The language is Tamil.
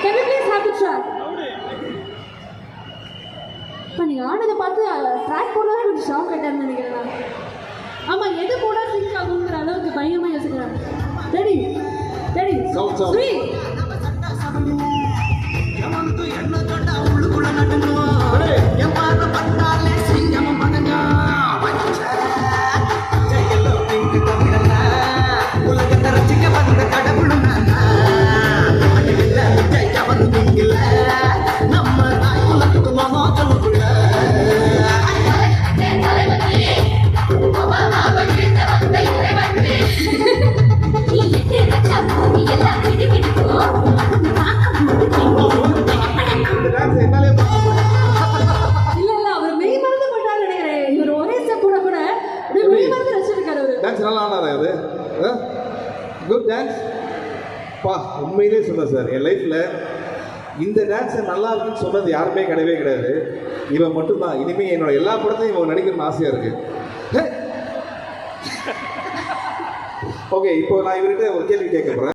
Can you please have the track? இப்போ நீங்கள் ஆனதை பார்த்து ட்ராக் போடுறதா கொஞ்சம் ஷாக் ஆகிட்டாருன்னு நினைக்கிறேன். ஆமாம், எது போட சிங்க் ஆகுங்கிற அளவுக்கு பயங்கரமாக யோசிக்கிறேன். ரெடி ரெடி 3 குட் டான்ஸ் பா. உண்மையிலே சொன்னேன் சார், என் லைஃப்பில் இந்த டான்ஸை நல்லா இருக்குன்னு சொன்னது யாருமே கிடையாது. இவன் மட்டும்தான். இனிமேல் என்னோட எல்லா படத்தையும் இவன் நடிக்கணும்னு ஆசையாக இருக்கு. ஓகே, இப்போ நான் இவர்கிட்ட ஒரு கேள்வி கேட்க போகிறேன்.